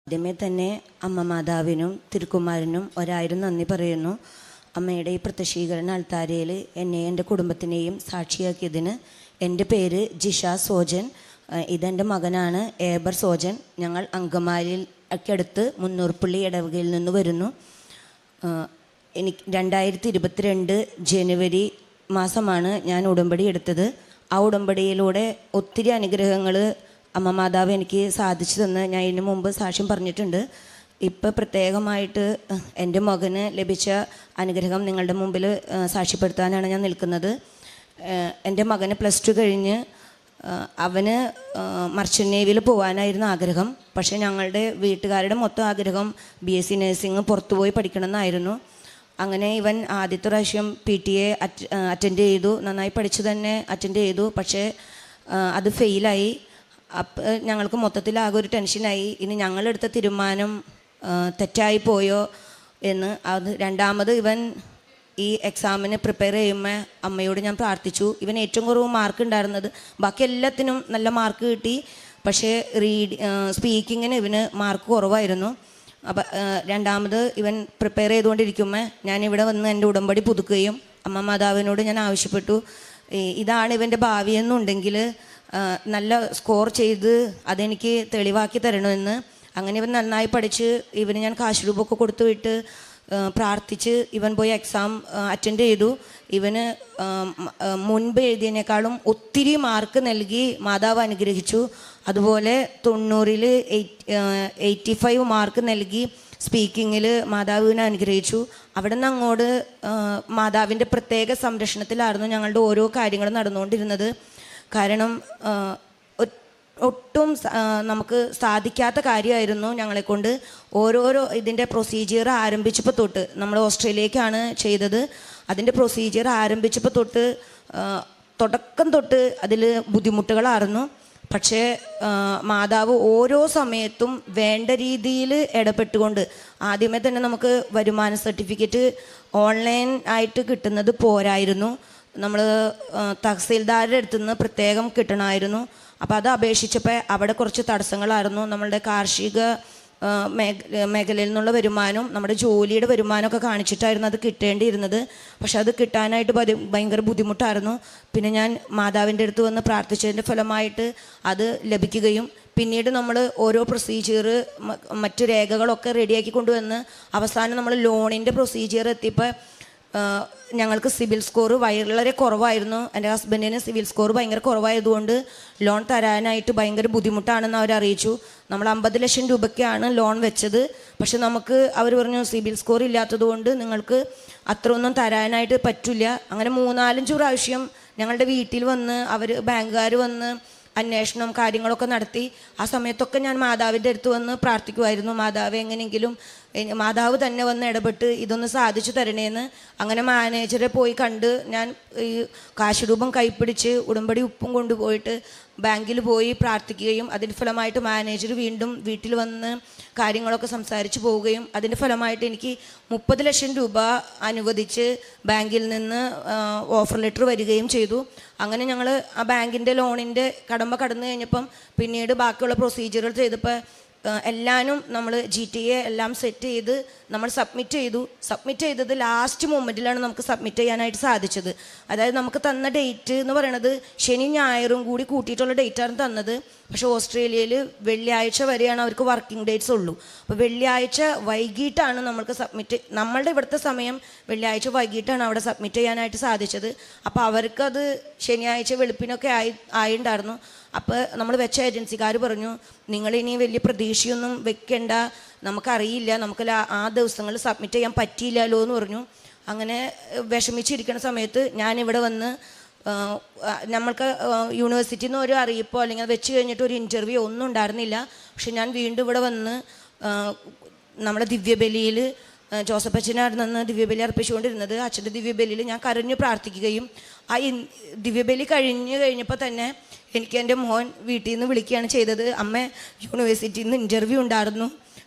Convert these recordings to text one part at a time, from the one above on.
ആദ്യമേ തന്നെ അമ്മ മാതാവിനും തിരുക്കുമാരനും ഒരായിരം നന്ദി പറയുന്നു. അമ്മയുടെ ഈ പ്രത്യക്ഷീകരണ അൾത്താരയിൽ എന്നെ എൻ്റെ കുടുംബത്തിനെയും സാക്ഷിയാക്കിയതിന്. എൻ്റെ പേര് ജിഷ സോജൻ. ഇതെൻ്റെ മകനാണ് ഏബർ സോജൻ. ഞങ്ങൾ അങ്കമാലിയിൽ അടുത്ത് മുന്നൂർപ്പള്ളി ഇടവകയിൽ നിന്ന് വരുന്നു. എനിക്ക് 2022 ജനുവരി മാസമാണ് ഞാൻ ഉടമ്പടി എടുത്തത്. ആ ഉടമ്പടിയിലൂടെ ഒത്തിരി അനുഗ്രഹങ്ങൾ അമ്മ മാതാവ് എനിക്ക് സാധിച്ചു തന്ന് ഞാൻ ഇതിനു മുമ്പ് സാക്ഷ്യം പറഞ്ഞിട്ടുണ്ട്. ഇപ്പം പ്രത്യേകമായിട്ട് എൻ്റെ മകന് ലഭിച്ച അനുഗ്രഹം നിങ്ങളുടെ മുമ്പിൽ സാക്ഷ്യപ്പെടുത്താനാണ് ഞാൻ നിൽക്കുന്നത്. എൻ്റെ മകന് +2 കഴിഞ്ഞ് അവന് മർച്ചൻ്റ് നേവിയിൽ പോകാനായിരുന്നു ആഗ്രഹം. പക്ഷേ ഞങ്ങളുടെ വീട്ടുകാരുടെ മൊത്തം ആഗ്രഹം BSc നഴ്സിംഗ് പുറത്തുപോയി പഠിക്കണമെന്നായിരുന്നു. അങ്ങനെ ഇവൻ ആദ്യത്തെ പ്രാവശ്യം PTA അറ്റൻഡ് ചെയ്തു. നന്നായി പഠിച്ചു തന്നെ അറ്റൻഡ് ചെയ്തു. പക്ഷേ അത് ഫെയിലായി. അപ്പം ഞങ്ങൾക്ക് മൊത്തത്തിൽ ആകെ ഒരു ടെൻഷനായി. ഇനി ഞങ്ങളെടുത്ത തീരുമാനം തെറ്റായി പോയോ എന്ന്. അത് രണ്ടാമത് ഇവൻ ഈ എക്സാമിന് പ്രിപ്പയർ ചെയ്യുമ്പോൾ അമ്മയോട് ഞാൻ പ്രാർത്ഥിച്ചു. ഇവൻ ഏറ്റവും കുറവ് മാർക്ക് ഉണ്ടായിരുന്നത്. ബാക്കി എല്ലാത്തിനും നല്ല മാർക്ക് കിട്ടി. പക്ഷേ സ്പീക്കിങ്ങിന് ഇവന് മാർക്ക് കുറവായിരുന്നു. അപ്പം രണ്ടാമത് ഇവൻ പ്രിപ്പയർ ചെയ്തുകൊണ്ടിരിക്കുമ്പോൾ ഞാനിവിടെ വന്ന് എൻ്റെ ഉടമ്പടി പുതുക്കുകയും അമ്മ മാതാവിനോട് ഞാൻ ആവശ്യപ്പെട്ടു, ഇതാണ് ഇവൻ്റെ ഭാവിയെന്നുണ്ടെങ്കിൽ നല്ല സ്കോർ ചെയ്ത് അതെനിക്ക് തെളിവാക്കി തരണമെന്ന്. അങ്ങനെ ഇവൻ നന്നായി പഠിച്ച് ഇവന് ഞാൻ കാശ് രൂപമൊക്കെ കൊടുത്തു വിട്ട് പ്രാർത്ഥിച്ച് ഇവൻ പോയി എക്സാം അറ്റൻഡ് ചെയ്തു. ഇവന് മുൻപ് എഴുതിയതിനേക്കാളും ഒത്തിരി മാർക്ക് നൽകി മാതാവ് അനുഗ്രഹിച്ചു. അതുപോലെ 90-ൽ 85 മാർക്ക് നൽകി സ്പീക്കിങ്ങിൽ മാതാവിനെ അനുഗ്രഹിച്ചു. അവിടെ നിന്ന് അങ്ങോട്ട് മാതാവിൻ്റെ പ്രത്യേക സംരക്ഷണത്തിലായിരുന്നു ഞങ്ങളുടെ ഓരോ കാര്യങ്ങളും നടന്നുകൊണ്ടിരുന്നത്. കാരണം ഒട്ടും നമുക്ക് സാധിക്കാത്ത കാര്യമായിരുന്നു ഞങ്ങളെക്കൊണ്ട്. ഓരോരോ ഇതിൻ്റെ പ്രൊസീജിയർ ആരംഭിച്ചപ്പോൾ തൊട്ട്, നമ്മൾ ഓസ്ട്രേലിയക്കാണ് ചെയ്തത്, അതിൻ്റെ പ്രൊസീജിയർ ആരംഭിച്ചപ്പോൾ തൊട്ട് തുടക്കം തൊട്ട് അതിൽ ബുദ്ധിമുട്ടുകളായിരുന്നു. പക്ഷേ മാതാവ് ഓരോ സമയത്തും വേണ്ട രീതിയിൽ ഇടപെട്ടുകൊണ്ട്, ആദ്യമേ തന്നെ നമുക്ക് വരുമാന സർട്ടിഫിക്കറ്റ് ഓൺലൈൻ ആയിട്ട് കിട്ടുന്നത് പോരായിരുന്നു. നമ്മൾ തഹസീൽദാരുടെ അടുത്ത് നിന്ന് പ്രത്യേകം കിട്ടണമായിരുന്നു. അപ്പോൾ അത് അപേക്ഷിച്ചപ്പോൾ അവിടെ കുറച്ച് തടസ്സങ്ങളായിരുന്നു. നമ്മളുടെ കാർഷിക മേഖലയിൽ നിന്നുള്ള വരുമാനവും നമ്മുടെ ജോലിയുടെ വരുമാനമൊക്കെ കാണിച്ചിട്ടായിരുന്നു അത് കിട്ടേണ്ടിയിരുന്നത്. പക്ഷെ അത് കിട്ടാനായിട്ട് ഭയങ്കര ബുദ്ധിമുട്ടായിരുന്നു. പിന്നെ ഞാൻ മാതാവിൻ്റെ അടുത്ത് വന്ന് പ്രാർത്ഥിച്ചതിൻ്റെ ഫലമായിട്ട് അത് ലഭിക്കുകയും പിന്നീട് നമ്മൾ ഓരോ പ്രൊസീജിയർ മറ്റു രേഖകളൊക്കെ റെഡിയാക്കി കൊണ്ടുവന്ന് അവസാനം നമ്മൾ ലോണിൻ്റെ പ്രൊസീജിയർ എത്തിയപ്പോൾ ഞങ്ങൾക്ക് സിബിൽ സ്കോർ വളരെ കുറവായിരുന്നു. എൻ്റെ ഹസ്ബൻഡിന് സിബിൽ സ്കോർ ഭയങ്കര കുറവായതുകൊണ്ട് ലോൺ തരാനായിട്ട് ഭയങ്കര ബുദ്ധിമുട്ടാണെന്ന് അവർ അറിയിച്ചു. നമ്മൾ 50 ലക്ഷം രൂപയ്ക്കാണ് ലോൺ വെച്ചത്. പക്ഷെ നമുക്ക് അവർ പറഞ്ഞു സിബിൽ സ്കോർ ഇല്ലാത്തതുകൊണ്ട് നിങ്ങൾക്ക് അത്രയൊന്നും തരാനായിട്ട് പറ്റില്ല. അങ്ങനെ 3-4 പ്രാവശ്യം ഞങ്ങളുടെ വീട്ടിൽ വന്ന് ബാങ്കുകാർ വന്ന് അന്വേഷണം കാര്യങ്ങളൊക്കെ നടത്തി. ആ സമയത്തൊക്കെ ഞാൻ മാതാവിൻ്റെ അടുത്ത് വന്ന് പ്രാർത്ഥിക്കുമായിരുന്നു, മാതാവ് എങ്ങനെയെങ്കിലും മാതാവ് തന്നെ വന്ന് ഇടപെട്ട് ഇതൊന്ന് സാധിച്ചു തരണേന്ന്. അങ്ങനെ മാനേജറെ പോയി കണ്ട് ഞാൻ ഈ കാശ് രൂപം കൈപ്പിടിച്ച് ഉടമ്പടി ഉപ്പും കൊണ്ടുപോയിട്ട് ബാങ്കിൽ പോയി പ്രാർത്ഥിക്കുകയും അതിൻ്റെ ഫലമായിട്ട് മാനേജർ വീണ്ടും വീട്ടിൽ വന്ന് കാര്യങ്ങളൊക്കെ സംസാരിച്ച് പോവുകയും അതിൻ്റെ ഫലമായിട്ട് എനിക്ക് 30 ലക്ഷം രൂപ അനുവദിച്ച് ബാങ്കിൽ നിന്ന് ഓഫർ ലെറ്റർ വരികയും ചെയ്തു. അങ്ങനെ ഞങ്ങൾ ആ ബാങ്കിൻ്റെ ലോണിൻ്റെ കടമ്പ കടന്നു കഴിഞ്ഞപ്പം പിന്നീട് ബാക്കിയുള്ള പ്രൊസീജിയറുകൾ ചെയ്തപ്പോൾ എല്ലാവരും നമ്മൾ GTA എല്ലാം സെറ്റ് ചെയ്ത് നമ്മൾ സബ്മിറ്റ് ചെയ്തത് ലാസ്റ്റ് മൊമെൻറ്റിലാണ് നമുക്ക് സബ്മിറ്റ് ചെയ്യാനായിട്ട് സാധിച്ചത്. അതായത് നമുക്ക് തന്ന ഡേറ്റ് എന്ന് പറയുന്നത് ശനി ഞായറും കൂടി കൂട്ടിയിട്ടുള്ള ഡേറ്റാണ് തന്നത്. പക്ഷേ ഓസ്ട്രേലിയയിൽ വെള്ളിയാഴ്ച വരെയാണ് അവർക്ക് വർക്കിംഗ് ഡേറ്റ്സ് ഉള്ളൂ. അപ്പോൾ വെള്ളിയാഴ്ച വൈകിട്ടാണ് നമ്മളുടെ ഇവിടുത്തെ സമയം വെള്ളിയാഴ്ച വൈകിട്ടാണ് അവിടെ സബ്മിറ്റ് ചെയ്യാനായിട്ട് സാധിച്ചത്. അപ്പോൾ അവർക്കത് ശനിയാഴ്ച വെളുപ്പിനൊക്കെ ആയിട്ടുണ്ടായിരുന്നു. അപ്പോൾ നമ്മൾ വെച്ച ഏജൻസിക്കാർ പറഞ്ഞു, നിങ്ങളിനി വലിയ പ്രതീക്ഷയൊന്നും വെക്കേണ്ട, നമുക്കറിയില്ല, നമുക്ക് ആ ദിവസങ്ങളിൽ സബ്മിറ്റ് ചെയ്യാൻ പറ്റിയില്ലല്ലോ എന്ന് പറഞ്ഞു. അങ്ങനെ വിഷമിച്ചിരിക്കുന്ന സമയത്ത് ഞാനിവിടെ വന്ന് നമ്മൾക്ക് യൂണിവേഴ്സിറ്റിയിൽ നിന്ന് ഒരു അറിയിപ്പോ അല്ലെങ്കിൽ വെച്ച് കഴിഞ്ഞിട്ട് ഒരു ഇൻ്റർവ്യൂ ഒന്നും ഉണ്ടായിരുന്നില്ല. പക്ഷെ ഞാൻ വീണ്ടും ഇവിടെ വന്ന് നമ്മുടെ ദിവ്യബലിയിൽ ജോസഫ് അച്ഛനായിരുന്നു ദിവ്യബലി അർപ്പിച്ചുകൊണ്ടിരുന്നത്. അച്ഛൻ്റെ ദിവ്യബലിയിൽ ഞാൻ കരഞ്ഞു പ്രാർത്ഥിക്കുകയും ആ ദിവ്യബലി കഴിഞ്ഞപ്പോൾ തന്നെ എനിക്ക് എൻ്റെ മോൻ വീട്ടിൽ നിന്ന് വിളിക്കുകയാണ് ചെയ്തത്, അമ്മ യൂണിവേഴ്സിറ്റിയിൽ നിന്ന് ഇൻ്റർവ്യൂ ഉണ്ടായിരുന്നു,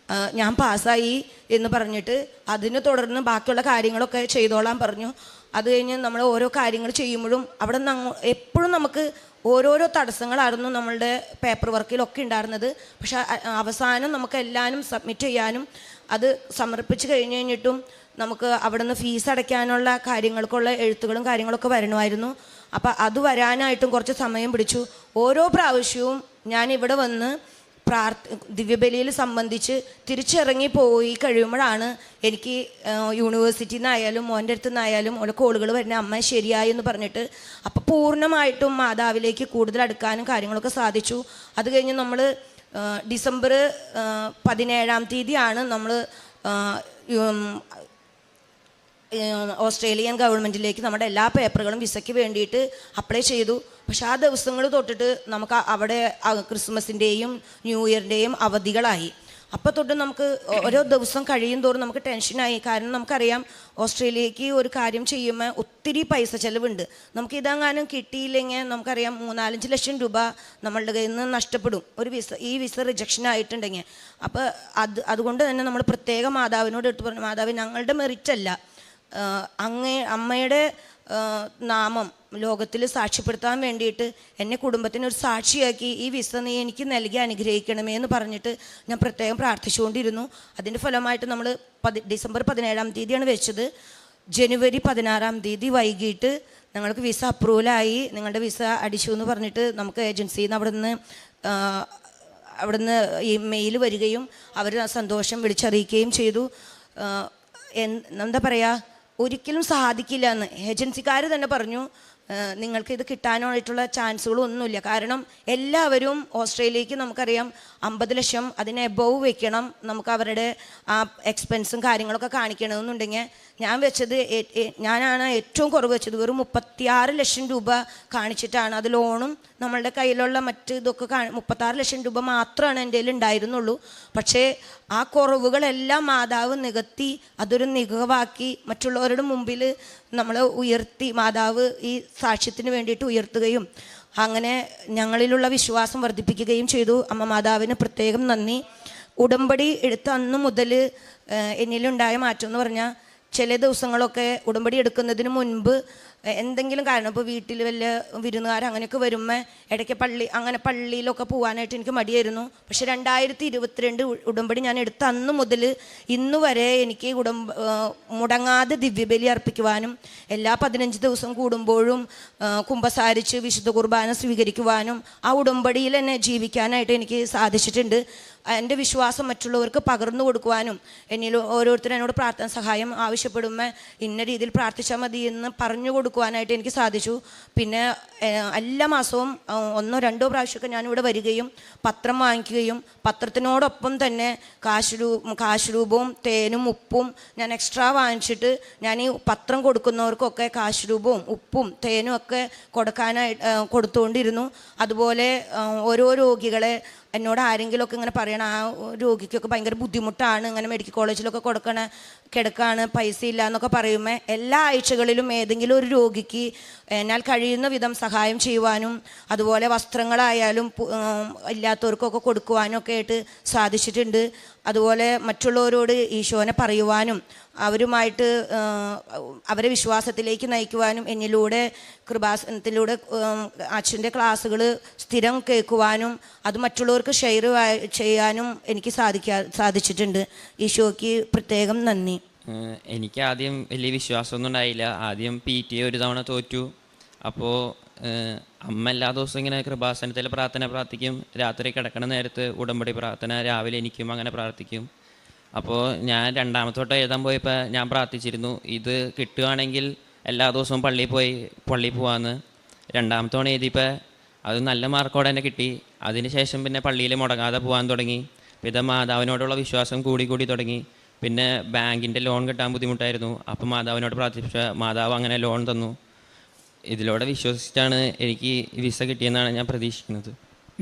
ഞാൻ പാസ്സായി എന്ന് പറഞ്ഞിട്ട് അതിനെ തുടർന്ന് ബാക്കിയുള്ള കാര്യങ്ങളൊക്കെ ചെയ്തോളാൻ പറഞ്ഞു. അത് കഴിഞ്ഞ് നമ്മൾ ഓരോ കാര്യങ്ങൾ ചെയ്യുമ്പോഴും അവിടെ നിന്ന് എപ്പോഴും നമുക്ക് ഓരോരോ തടസ്സങ്ങളായിരുന്നു നമ്മളുടെ പേപ്പർ വർക്കിലൊക്കെ ഉണ്ടായിരുന്നത്. പക്ഷെ അവസാനം നമുക്ക് എല്ലാവരും സബ്മിറ്റ് ചെയ്യാനും അത് സമർപ്പിച്ച് കഴിഞ്ഞിട്ടും നമുക്ക് അവിടെ നിന്ന് ഫീസ് അടയ്ക്കാനുള്ള കാര്യങ്ങൾക്കുള്ള എഴുത്തുകളും കാര്യങ്ങളൊക്കെ വരണമായിരുന്നു. അപ്പം അത് വരാനായിട്ടും കുറച്ച് സമയം പിടിച്ചു. ഓരോ പ്രാവശ്യവും ഞാൻ ഇവിടെ വന്ന് ദിവ്യബലിയിൽ സംബന്ധിച്ച് തിരിച്ചിറങ്ങി പോയി കഴിയുമ്പോഴാണ് എനിക്ക് യൂണിവേഴ്സിറ്റിയിൽ നിന്നായാലും മോൻ്റെ അടുത്ത് നിന്നായാലും ഓരോ കോളുകൾ വരുന്ന, അമ്മ ശരിയായി എന്ന് പറഞ്ഞിട്ട്. അപ്പോൾ പൂർണ്ണമായിട്ടും മാതാവിലേക്ക് കൂടുതൽ അടുക്കാനും കാര്യങ്ങളൊക്കെ സാധിച്ചു. അത് കഴിഞ്ഞ് നമ്മൾ ഡിസംബർ 17-ാം തീയതിയാണ് നമ്മൾ ഓസ്ട്രേലിയൻ ഗവൺമെൻറ്റിലേക്ക് നമ്മുടെ എല്ലാ പേപ്പറുകളും വിസയ്ക്ക് വേണ്ടിയിട്ട് അപ്ലൈ ചെയ്തു. പക്ഷെ ആ ദിവസങ്ങൾ തൊട്ടിട്ട് നമുക്ക് അവിടെ ക്രിസ്മസിൻ്റെയും ന്യൂ ഇയറിൻ്റെയും അവധികളായി. അപ്പോൾ തൊട്ട് നമുക്ക് ഓരോ ദിവസം കഴിയും തോറും നമുക്ക് ടെൻഷനായി. കാരണം നമുക്കറിയാം ഓസ്ട്രേലിയക്ക് ഒരു കാര്യം ചെയ്യുമ്പോൾ ഒത്തിരി പൈസ ചിലവുണ്ട്. നമുക്ക് ഇതെങ്ങാനും കിട്ടിയില്ലെങ്കിൽ നമുക്കറിയാം 3-4 ലക്ഷം രൂപ നമ്മളുടെ കയ്യിൽ നിന്ന് നഷ്ടപ്പെടും ഈ വിസ റിജക്ഷൻ ആയിട്ടുണ്ടെങ്കിൽ. അപ്പോൾ അതുകൊണ്ട് തന്നെ നമ്മൾ പ്രത്യേകം മാതാവിനോട് എടുത്ത് പറഞ്ഞു, മാതാവ് ഞങ്ങളുടെ മെറിറ്റല്ല, അമ്മയുടെ നാമം ലോകത്തിൽ സാക്ഷ്യപ്പെടുത്താൻ വേണ്ടിയിട്ട് എന്നെ കുടുംബത്തിനൊരു സാക്ഷിയാക്കി ഈ വിസ നീ എനിക്ക് നൽകി അനുഗ്രഹിക്കണമേ എന്ന് പറഞ്ഞിട്ട് ഞാൻ പ്രത്യേകം പ്രാർത്ഥിച്ചുകൊണ്ടിരുന്നു. അതിൻ്റെ ഫലമായിട്ട് നമ്മൾ ഡിസംബർ 17-ാം തീയതിയാണ് വെച്ചത്. ജനുവരി 16-ാം തീയതി വൈകിട്ട് ഞങ്ങൾക്ക് വിസ അപ്രൂവലായി, നിങ്ങളുടെ വിസ അടിച്ചു എന്ന് പറഞ്ഞിട്ട് നമുക്ക് ഏജൻസിയിൽ നിന്ന് അവിടുന്ന് ഈ മെയിൽ വരികയും അവർ സന്തോഷം വിളിച്ചറിയിക്കുകയും ചെയ്തു. എന്താ പറയുക, ഒരിക്കലും സാധിക്കില്ല എന്ന് ഏജൻസിക്കാർ തന്നെ പറഞ്ഞു. നിങ്ങൾക്ക് ഇത് കിട്ടാനായിട്ടുള്ള ചാൻസുകളൊന്നുമില്ല. കാരണം എല്ലാവരും ഓസ്ട്രേലിയക്ക് നമുക്കറിയാം 50 ലക്ഷം അതിന് എബവ് വെക്കണം, നമുക്ക് അവരുടെ ആ എക്സ്പെൻസും കാര്യങ്ങളൊക്കെ കാണിക്കണമെന്നുണ്ടെങ്കിൽ ഞാൻ വെച്ചത് ഞാനാണ് ഏറ്റവും കുറവ് വെച്ചത്. വെറും 36 ലക്ഷം രൂപ കാണിച്ചിട്ടാണ്. അത് ലോണും നമ്മളുടെ കയ്യിലുള്ള മറ്റ് ഇതൊക്കെ 36 ലക്ഷം രൂപ മാത്രമാണ് എൻ്റെ കയ്യിൽ ഉണ്ടായിരുന്നുള്ളൂ. പക്ഷേ ആ കുറവുകളെല്ലാം മാതാവ് നികത്തി അതൊരു നികവാക്കി മറ്റുള്ളവരുടെ മുമ്പിൽ നമ്മൾ ഉയർത്തി, മാതാവ് ഈ സാക്ഷ്യത്തിന് വേണ്ടിയിട്ട് ഉയർത്തുകയും അങ്ങനെ ഞങ്ങളിലുള്ള വിശ്വാസം വർദ്ധിപ്പിക്കുകയും ചെയ്തു. അമ്മ മാതാവിന് പ്രത്യേകം നന്ദി. ഉടമ്പടി എടുത്ത അന്ന് മുതൽ എന്നിലുണ്ടായ മാറ്റം എന്ന് പറഞ്ഞാൽ, ചില ദിവസങ്ങളൊക്കെ ഉടമ്പടി എടുക്കുന്നതിന് മുൻപ് എന്തെങ്കിലും കാരണം, ഇപ്പോൾ വീട്ടിൽ വല്ല വിരുന്നുകാർ അങ്ങനെയൊക്കെ വരുമ്പോൾ ഇടയ്ക്ക് പള്ളിയിലൊക്കെ പോകാനായിട്ട് എനിക്ക് മടിയായിരുന്നു. പക്ഷെ 2022 ഉടമ്പടി ഞാൻ എടുത്ത അന്ന് മുതൽ ഇന്ന് വരെ എനിക്ക് മുടങ്ങാതെ ദിവ്യബലി അർപ്പിക്കുവാനും എല്ലാ 15 ദിവസം കൂടുമ്പോഴും കുമ്പസാരിച്ച് വിശുദ്ധ കുർബാന സ്വീകരിക്കുവാനും ആ ഉടമ്പടിയിൽ തന്നെ ജീവിക്കാനായിട്ട് എനിക്ക് സാധിച്ചിട്ടുണ്ട്. എൻ്റെ വിശ്വാസം മറ്റുള്ളവർക്ക് പകർന്നു കൊടുക്കുവാനും, ഓരോരുത്തരും എന്നോട് പ്രാർത്ഥന സഹായം ആവശ്യപ്പെടുമ്പോൾ ഇന്ന രീതിയിൽ പ്രാർത്ഥിച്ചാൽ മതി എന്ന് പറഞ്ഞു കൊടുക്കുവാനായിട്ട് എനിക്ക് സാധിച്ചു. പിന്നെ എല്ലാ മാസവും 1-2 പ്രാവശ്യമൊക്കെ ഞാനിവിടെ വരികയും പത്രം വാങ്ങിക്കുകയും പത്രത്തിനോടൊപ്പം തന്നെ കാശ് രൂപവും തേനും ഉപ്പും ഞാൻ എക്സ്ട്രാ വാങ്ങിച്ചിട്ട് ഞാൻ ഈ പത്രം കൊടുക്കുന്നവർക്കൊക്കെ കാശ് രൂപവും ഉപ്പും തേനും ഒക്കെ കൊടുത്തുകൊണ്ടിരുന്നു. അതുപോലെ ഓരോ രോഗികളെ എന്നോട് ആരെങ്കിലുമൊക്കെ ഇങ്ങനെ പറയണം, ആ രോഗിക്കൊക്കെ ഭയങ്കര ബുദ്ധിമുട്ടാണ്, ഇങ്ങനെ മെഡിക്കൽ കോളേജിലൊക്കെ കിടക്കാണ്, പൈസ ഇല്ല എന്നൊക്കെ പറയുമ്പോൾ എല്ലാ ആഴ്ചകളിലും ഏതെങ്കിലും ഒരു രോഗിക്ക് എന്നാൽ കഴിയുന്ന വിധം സഹായം ചെയ്യുവാനും അതുപോലെ വസ്ത്രങ്ങളായാലും ഇല്ലാത്തവർക്കൊക്കെ കൊടുക്കുവാനും ഒക്കെ ആയിട്ട് സാധിച്ചിട്ടുണ്ട്. അതുപോലെ മറ്റുള്ളവരോട് ഈശോനെ പറയുവാനും അവരുമായിട്ട് അവരെ വിശ്വാസത്തിലേക്ക് നയിക്കുവാനും എന്നിലൂടെ കൃപാസനത്തിലൂടെ അച്ഛൻ്റെ ക്ലാസ്സുകൾ സ്ഥിരം കേൾക്കുവാനും അത് മറ്റുള്ളവർക്ക് ഷെയർ ചെയ്യാനും എനിക്ക് സാധിച്ചിട്ടുണ്ട്. ഈശോയ്ക്ക് പ്രത്യേകം നന്ദി. എനിക്ക് ആദ്യം വലിയ വിശ്വാസമൊന്നും ഉണ്ടായില്ല. ആദ്യം PT ഒരു തവണ തോറ്റു. അപ്പോൾ അമ്മ എല്ലാ ദിവസവും ഇങ്ങനെ കൃപാസനത്തിൽ പ്രാർത്ഥിക്കും. രാത്രി കിടക്കണ നേരത്ത് ഉടമ്പടി പ്രാർത്ഥന, രാവിലെ എനിക്കും അങ്ങനെ പ്രാർത്ഥിക്കും. അപ്പോൾ ഞാൻ 2ാമത്തോട്ട് എഴുതാൻ പോയപ്പോൾ ഞാൻ പ്രാർത്ഥിച്ചിരുന്നു, ഇത് കിട്ടുകയാണെങ്കിൽ എല്ലാ ദിവസവും പള്ളിയിൽ പോകാമെന്ന്. 2ാമത്തെ തവണ എഴുതിയപ്പോൾ അത് നല്ല മാർക്കോടെ തന്നെ കിട്ടി. അതിനുശേഷം പിന്നെ പള്ളിയിൽ മുടങ്ങാതെ പോകാൻ തുടങ്ങി. പിന്നെ മാതാവിനോടുള്ള വിശ്വാസം കൂടി തുടങ്ങി. പിന്നെ ബാങ്കിൻ്റെ ലോൺ കിട്ടാൻ ബുദ്ധിമുട്ടായിരുന്നു. അപ്പം മാതാവിനോട് പ്രാർത്ഥിച്ച മാതാവ് അങ്ങനെ ലോൺ തന്നു. ഇതിലൂടെ വിശ്വസിച്ചാണ് എനിക്ക് വിസ കിട്ടിയെന്നാണ് ഞാൻ പ്രതീക്ഷിക്കുന്നത്.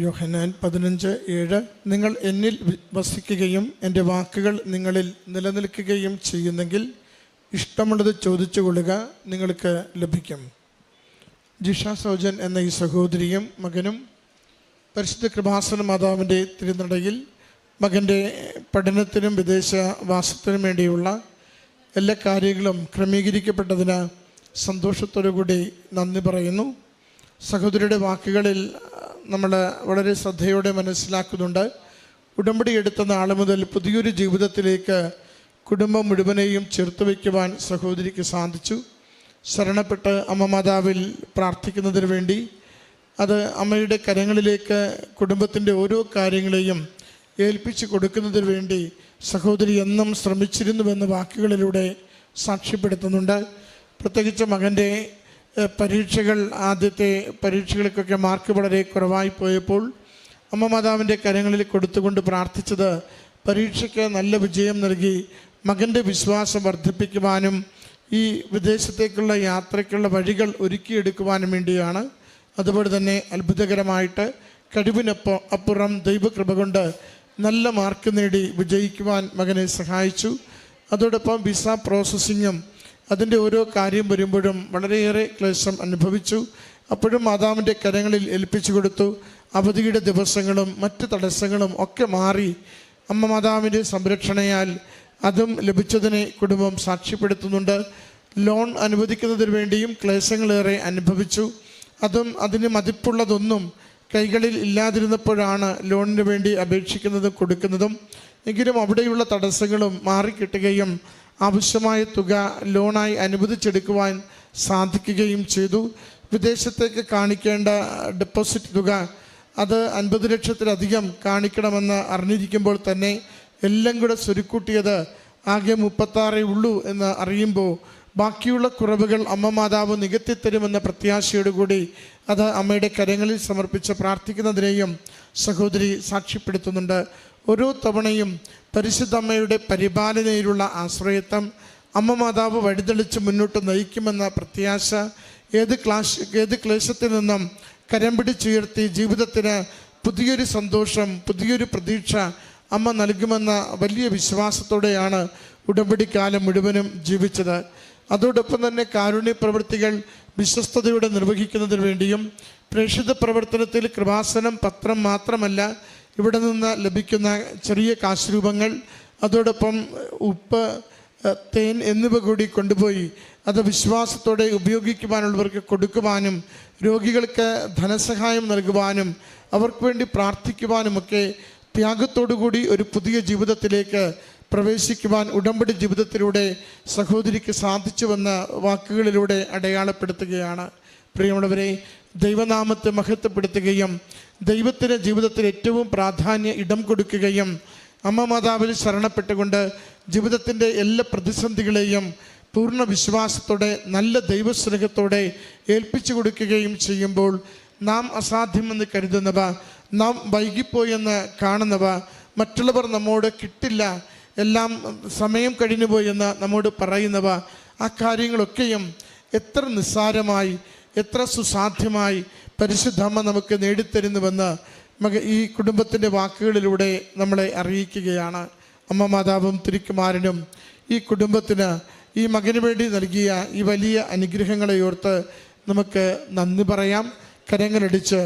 യോഹന്നാൻ 15:7 നിങ്ങൾ എന്നിൽ വസിക്കുകയും എൻ്റെ വാക്കുകൾ നിങ്ങളിൽ നിലനിൽക്കുകയും ചെയ്യുന്നെങ്കിൽ ഇഷ്ടമുള്ളത് ചോദിച്ചു കൊള്ളുക, നിങ്ങൾക്ക് ലഭിക്കും. ജിഷ സോജൻ എന്ന ഈ സഹോദരിയും മകനും പരിശുദ്ധ കൃപാസന മാതാവിൻ്റെ തിരുനടയിൽ മകൻ്റെ പഠനത്തിനും വിദേശവാസത്തിനും വേണ്ടിയുള്ള എല്ലാ കാര്യങ്ങളും ക്രമീകരിക്കപ്പെട്ടതിന് സന്തോഷത്തോടു കൂടി നന്ദി പറയുന്നു. സഹോദരിയുടെ വാക്കുകളിൽ നമ്മൾ വളരെ ശ്രദ്ധയോടെ മനസ്സിലാക്കുന്നുണ്ട്. ഉടമ്പടി എടുത്ത നാൾ മുതൽ പുതിയൊരു ജീവിതത്തിലേക്ക് കുടുംബം മുഴുവനെയും ചേർത്ത് വയ്ക്കുവാൻ സഹോദരിക്ക് സാധിച്ചു. ശരണപ്പെട്ട് അമ്മ മാതാവിൽ പ്രാർത്ഥിക്കുന്നതിന് വേണ്ടി, അത് അമ്മയുടെ കരങ്ങളിലേക്ക് കുടുംബത്തിൻ്റെ ഓരോ കാര്യങ്ങളെയും ഏൽപ്പിച്ച് കൊടുക്കുന്നതിന് വേണ്ടി സഹോദരി എന്നും ശ്രമിച്ചിരുന്നുവെന്ന് വാക്കുകളിലൂടെ സാക്ഷ്യപ്പെടുത്തുന്നുണ്ട്. പ്രത്യേകിച്ച് മകൻ്റെ പരീക്ഷകൾ, ആദ്യത്തെ പരീക്ഷകൾക്കൊക്കെ മാർക്ക് വളരെ കുറവായി പോയപ്പോൾ അമ്മ മാതാവിൻ്റെ കരങ്ങളിൽ കൊടുത്തുകൊണ്ട് പ്രാർത്ഥിച്ചത് പരീക്ഷയ്ക്ക് നല്ല വിജയം നൽകി മകൻ്റെ വിശ്വാസം വർദ്ധിപ്പിക്കുവാനും ഈ വിദേശത്തേക്കുള്ള യാത്രയ്ക്കുള്ള വഴികൾ ഒരുക്കിയെടുക്കുവാനും വേണ്ടിയാണ്. അതുപോലെ തന്നെ അത്ഭുതകരമായിട്ട് കഴിവിനപ്പുറം ദൈവകൃപ കൊണ്ട് നല്ല മാർക്ക് നേടി വിജയിക്കുവാൻ മകനെ സഹായിച്ചു. അതോടൊപ്പം വിസ പ്രോസസ്സിങ്ങും അതിൻ്റെ ഓരോ കാര്യം വരുമ്പോഴും വളരെയേറെ ക്ലേശം അനുഭവിച്ചു. അപ്പോഴും മാതാവിൻ്റെ കരങ്ങളിൽ ഏൽപ്പിച്ചു കൊടുത്തു. അവധിയുടെ ദിവസങ്ങളും മറ്റ് തടസ്സങ്ങളും ഒക്കെ മാറി അമ്മ മാതാവിൻ്റെ സംരക്ഷണയാൽ അതും ലഭിച്ചതിനെ കുടുംബം സാക്ഷ്യപ്പെടുത്തുന്നുണ്ട്. ലോൺ അനുവദിക്കുന്നതിന് വേണ്ടിയും ക്ലേശങ്ങളേറെ അനുഭവിച്ചു. അതും അതിന് മതിപ്പുള്ളതൊന്നും കൈകളിൽ ഇല്ലാതിരുന്നപ്പോഴാണ് ലോണിന് വേണ്ടി അപേക്ഷിക്കുന്നതും കൊടുക്കുന്നതും. എങ്കിലും അവിടെയുള്ള തടസ്സങ്ങളും മാറിക്കിട്ടുകയും ആവശ്യമായ തുക ലോണായി അനുവദിച്ചെടുക്കുവാൻ സാധിക്കുകയും ചെയ്തു. വിദേശത്തേക്ക് കാണിക്കേണ്ട ഡെപ്പോസിറ്റ് തുക അത് 50 ലക്ഷത്തിലധികം കാണിക്കണമെന്ന് അറിഞ്ഞിരിക്കുമ്പോൾ തന്നെ എല്ലാം കൂടെ സ്വരുക്കൂട്ടിയത് ആകെ 36 ഉള്ളൂ എന്ന് അറിയുമ്പോൾ ബാക്കിയുള്ള കുറവുകൾ അമ്മ മാതാവ് നികത്തിത്തരുമെന്ന പ്രത്യാശയോടുകൂടി അത് അമ്മയുടെ കരങ്ങളിൽ സമർപ്പിച്ച് പ്രാർത്ഥിക്കുന്നതിനെയും സഹോദരി സാക്ഷ്യപ്പെടുത്തുന്നുണ്ട്. ഓരോ തവണയും പരിശുദ്ധ അമ്മയുടെ പരിപാലനയിലുള്ള ആശ്രയത്വം അമ്മ മാതാവ് വഴിതെളിച്ച് മുന്നോട്ട് നയിക്കുമെന്ന പ്രത്യാശ, ഏത് ക്ലേശത്തിൽ നിന്നും കരം പിടിച്ചുയർത്തി ജീവിതത്തിന് പുതിയൊരു സന്തോഷം, പുതിയൊരു പ്രതീക്ഷ അമ്മ നൽകുമെന്ന വലിയ വിശ്വാസത്തോടെയാണ് ഉടമ്പടിക്കാലം മുഴുവനും ജീവിച്ചത്. അതോടൊപ്പം തന്നെ കാരുണ്യ പ്രവൃത്തികൾ വിശ്വസ്തയോടെ നിർവഹിക്കുന്നതിന് വേണ്ടിയും പ്രേക്ഷിത പ്രവർത്തനത്തിൽ കൃപാസനം പത്രം മാത്രമല്ല, ഇവിടെ നിന്ന് ലഭിക്കുന്ന ചെറിയ കാശ് രൂപങ്ങൾ, അതോടൊപ്പം ഉപ്പ്, തേൻ എന്നിവ കൂടി കൊണ്ടുപോയി അത് വിശ്വാസത്തോടെ ഉപയോഗിക്കുവാനുള്ളവർക്ക് കൊടുക്കുവാനും രോഗികൾക്ക് ധനസഹായം നൽകുവാനും അവർക്ക് വേണ്ടി പ്രാർത്ഥിക്കുവാനുമൊക്കെ ത്യാഗത്തോടുകൂടി ഒരു പുതിയ ജീവിതത്തിലേക്ക് പ്രവേശിക്കുവാൻ ഉടമ്പടി ജീവിതത്തിലൂടെ സഹോദരിക്ക് സാധിച്ചുവെന്ന വാക്കുകളിലൂടെ അടയാളപ്പെടുത്തുകയാണ്. പ്രിയമുള്ളവരെ, ദൈവനാമത്തെ മഹത്വപ്പെടുത്തുകയും ദൈവത്തിന് ജീവിതത്തിൽ ഏറ്റവും പ്രാധാന്യം ഇടം കൊടുക്കുകയും അമ്മ മാതാവിൽ ശരണപ്പെട്ടുകൊണ്ട് ജീവിതത്തിൻ്റെ എല്ലാ പ്രതിസന്ധികളെയും പൂർണ്ണ വിശ്വാസത്തോടെ നല്ല ദൈവസ്നേഹത്തോടെ ഏൽപ്പിച്ചു കൊടുക്കുകയും ചെയ്യുമ്പോൾ നാം അസാധ്യമെന്ന് കരുതുന്നവ, നാം വൈകിപ്പോയെന്ന് കാണുന്നവ, മറ്റുള്ളവർ നമ്മോട് കിട്ടില്ല, എല്ലാം സമയം കഴിഞ്ഞുപോയെന്ന് നമ്മോട് പറയുന്നവ, ആ കാര്യങ്ങളൊക്കെയും എത്ര നിസ്സാരമായി, എത്ര സുസാധ്യമായി പരിശുദ്ധമ്മ നമുക്ക് നേടിത്തരുന്നുവെന്ന് ഈ കുടുംബത്തിൻ്റെ വാക്കുകളിലൂടെ നമ്മളെ അറിയിക്കുകയാണ്. അമ്മ മാതാവും തിരുക്കുമാരനും ഈ കുടുംബത്തിന് ഈ മകന് വേണ്ടി നൽകിയ ഈ വലിയ അനുഗ്രഹങ്ങളെ ഓർത്ത് നമുക്ക് നന്ദി പറയാം. കരങ്ങളടിച്ച്